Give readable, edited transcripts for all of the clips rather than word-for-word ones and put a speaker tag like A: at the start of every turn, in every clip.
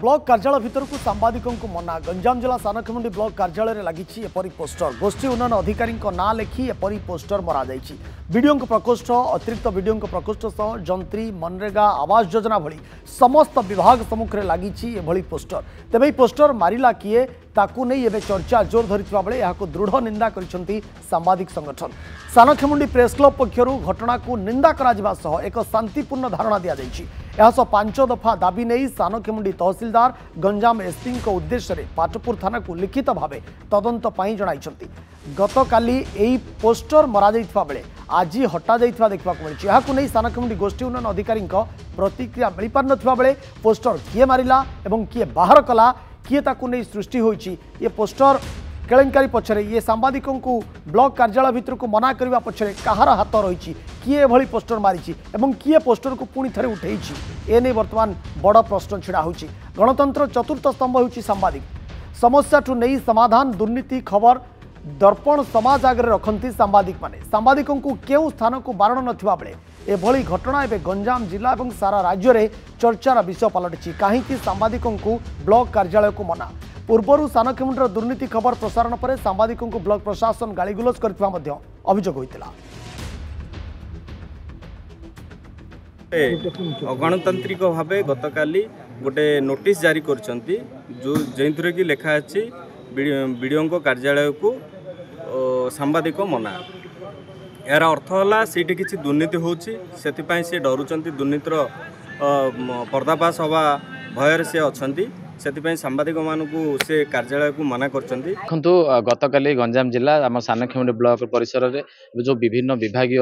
A: Block कार्यालय भितर को सांबादिकों को मना गंजाम जिला सानखमुंडी ब्लॉक कार्यालय में लगी एपरी पोस्टर गोष्ठी उन्नयन अधिकारी ना लिखि एपरी पोस्टर मरा वीडियो प्रकोष्ठ अतिरिक्त वीडियो प्रकोष्ठ सह जंत्री मनरेगा आवास योजना भली समस्त विभाग सम्मुख में लगी पोस्टर तेज पोस्टर मारिला किए ताकू नहीं एवं चर्चा जोर धरी बेले यहाँ दृढ़ निंदा कर सांबादिक संगठन सानखमुंडी प्रेस क्लब पक्षर घटना को निंदा करा सह एक शांतिपूर्ण धारणा दि जाएगी यह 5 दफा दाबी नहीं सानखमुंडी तहसीलदार गंजाम एसपी उद्देश्य पाटपुर थाना को लिखित भाव तदंत जणाई गतकाली यही पोस्टर मरा बेले आज हटा देखा मिली नहीं सानखमुंडी गोष्ठी उन्नयन अधिकारी प्रतिक्रिया मिल पार ना बेले पोस्टर किए मारिला एवं किए बाहर कला किए ताकू नहीं सृष्टि होइछि ये पोस्टर केलेंकारी पछरे ये सांबादिकों को ब्लॉक कार्यालय भितर को मना करने पछरे कहार हाथ रही किए एभली पोस्टर मारी एवं किए पोस्टर को पुणी थे उठे एने वर्तमान बड़ प्रश्न छिड़ा होइछि गणतंत्र चतुर्थ स्तंभ होइछि सांबादिक समस्या ठू नहीं समाधान दुर्नीति खबर दर्पण समाज आगे रखती सांबादिक माने सांबादिकों को केउ स्थान को बारण नथिबा बेले एभली घटना एवं गंजाम जिला और सारा राज्य में चर्चार विषय पलटि कहीं सांबादिकों को ब्लॉक कार्यालय को मना पूर्वर सानखमुंडीर दुर्नीति खबर प्रसारण पर सांबादिकों को ब्लॉक प्रशासन गालीगुलज करथिबा मध्य अभियोग होइतिला।
B: अगणतांत्रिक भाव गतकाली गोटे नोटिस जारी करछंती जो जेंथरे की लेखा अछि वीडियो कार्यालय को सांबादिक मना यार अर्थ है सीटी किसी दुर्नीति होची से डरुचंती दुर्नीतिर पर्दाफाश हवा भयर से अच्छी से सांबादिक मानू से कार्यालय को मना करछंती।
C: देखु गतकाली गंजाम जिला आम सानखमुंडी ब्लॉक परिसर में जो विभिन्न विभागीय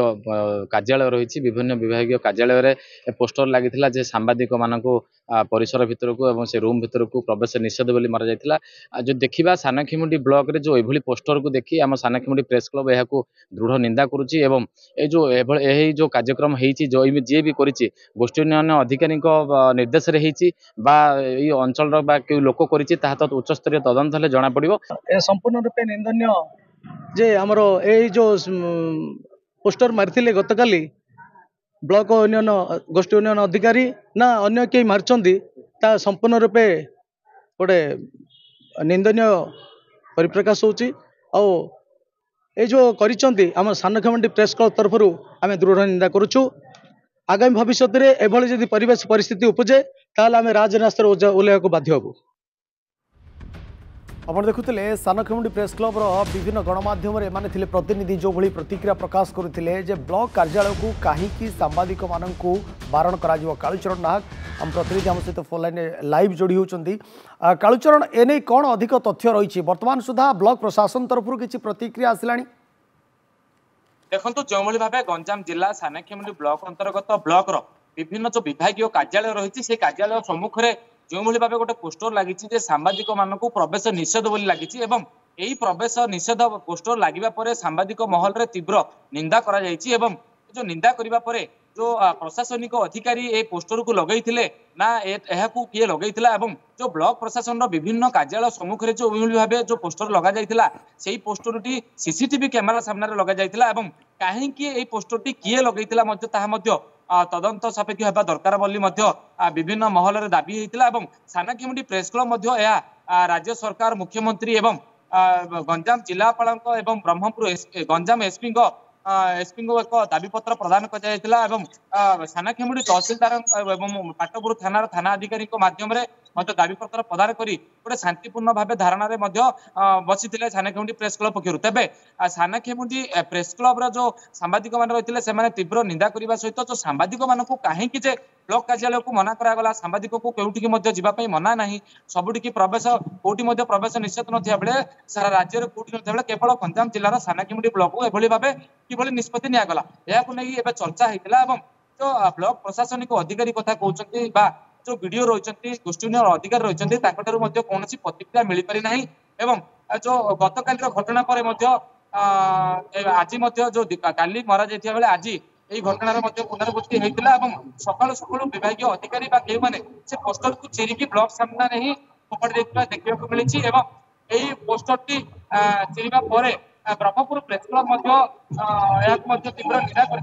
C: कार्यालय रही विभिन्न विभागीय कार्यालय में पोस्टर लगी जे सांबादिक मानक परिसर भितर को एवं से रूम भितर को प्रवेश निषेध बोली मरा जाइथिला। जो देखिबा सानखमुंडी ब्लॉक रे जो एभली पोस्टर को देखी आम सानखमुंडी प्रेस क्लब यह दृढ़ निंदा करुच्ची एवं यही जो कार्यक्रम होती जो जी भी करी गोष्ठी उन्नयन अधिकारी निर्देश अंचल क्यों लोक कर उच्च स्तरीय तदंत हेल्ले जना पड़ो
D: संपूर्ण रूपे निंदनीय जे आमर ये जो पोस्टर मारी गतकाली ब्लॉक उन्नयन गोष्ठी उन्नयन अधिकारी ना अन्य कई मार्चंती ता संपूर्ण रूपे गोटे निंदनीय परिप्रकाश होची ये जो करिसंती आम सानखमुंडी प्रेस क्लब तरफ आम दृढ़ निंदा करुचु। आगामी भविष्य में एभली जदि परिवेश परिस्थिति उपजे ताल आम राजरास्तार ओह्लैया बाध्य हबु।
A: आप देखुले सानखमुंडी प्रेस क्लब विभिन्न गणमाध्यम एमाने थिले प्रतिनिधि जो भली प्रतिक्रिया प्रकाश करते जे ब्लॉक कार्यालय को कहीं सांबादिक मानू बारण कर कालूचरण नाहक आम प्रतिनिधि आम सहित फोन लाइन लाइव जोड़ी होती कालूचरण एने कौन अधिक तथ्य रही बर्तमान सुधा ब्लॉक प्रशासन तरफ किसी प्रतिक्रिया आसला
E: देखो जो भाव गंजाम जिला सानखमुंडी ब्लॉक अंतर्गत ब्लॉक विभिन्न जो विभागीय कार्यालय रही से कार्यालय सम्मुख में जो भाव गोटे पोस्टर लगी सांबादिक मानक प्रवेश निषेध बोली लगी यही प्रवेश निषेध पोस्टर लगे सांबादिक महल में तीव्र निंदा करा जो निंदा करने पर जो प्रशासनिक अधिकारी ए पोस्टर को लगई ना किए लगई जो ब्लॉक प्रशासन विभिन्न कार्यालय सम्मुख में जो भाव जो पोस्टर लग जाता से पोस्टर टी सीसीटीवी कैमेरा सामने लग जाता कहीं पोस्टर टी किए लगई तदंत सापेक्ष होगा दरकार बोली विभिन्न महल में दाबी होता सानखमुंडी प्रेस क्लब राज्य सरकार मुख्यमंत्री एवं गंजाम जिलापाल एवं ब्रह्मपुर गंजाम एसपी को एक दाबी पत्र प्रदान कर सानखमुंडी तहसीलदार एवं पाटपुर थाना थाना अधिकारी माध्यम दाबी पत्र प्रदान कर गोटे शांतिपूर्ण भाव धारणा बसी सानखमुंडी प्रेस क्लब पक्षर तेज सानखमुंडी प्रेस क्लब जो सांबादिक मान रही से तीव्र निंदा करने सहित जो सांबादिक मान कहीं ब्लॉक कार्यालय को मना करागला सांबादिक को कौटी जावाई मना ना सबुटी प्रवेश कौटी प्रवेश निषेध ना बेले सारा राज्य में कौटी ना केवल गंजाम जिलार सानखमुंडी ब्लॉक को एभली भाव किभली निष्पत्ति निगला यह चर्चा होता जो ब्लॉक प्रशासनिक अधिकारी कथा कहते जो वीडियो रही गोष्ठी उन्नयन अधिकारी रही कौन प्रतिक्रिया मिल पारि ना एवं जो गतकाली घटना पर आज जो काली मरा जाता बेले आज यही घटनार पुनरावृत्ति होता सकालू सकालू विभागीय अधिकारी के मैंने से पोस्टर को चिरिकी ब्लॉक सामने ही फोपाड़ी देखा मिली यही पोस्टर टी चिरिबा पर ब्रह्मपुर प्रेस क्लब तीव्र निंदा कर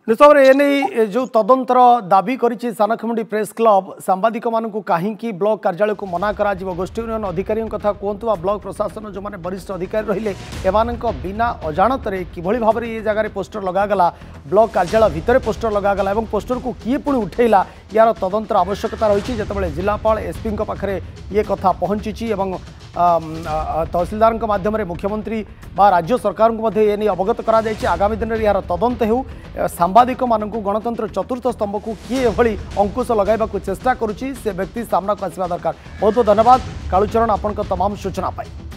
A: निश्चय एने जो तदंतर दाबी करिछि सानखमुंडी प्रेस क्लब सांबादिक मानकु काहींकी ब्लॉक कार्यालय को मना करा जिवो गोष्ठी यूनियन अधिकारी कथा कहतु बा ब्लॉक प्रशासन जो माने वरिष्ठ अधिकारी रहिले एमानक बिना अजाणतरे किभଳି भाबरे ये जगह पोस्टर लगागला ब्लॉक कार्यालय भितर पोस्टर लगागला एवं पोस्टर को किए पुणी उठेला यार तदंतर आवश्यकता रही जितेबाला जिलापाल एसपी पाखे ये कथा पहुंची एवं तहसीलदार माध्यम मुख्यमंत्री बा राज्य सरकार को नहीं अवगत करा आगामी दिन में यार तदंत हो सांबादिक मानक गणतंत्र चतुर्थ स्तंभ को किए एभली अंकुश लगाइबा चेष्टा करुच्ची से व्यक्ति सामना को आसवा दरकार। बहुत बहुत धन्यवाद कालुचरण आपण तमाम सूचना पाई।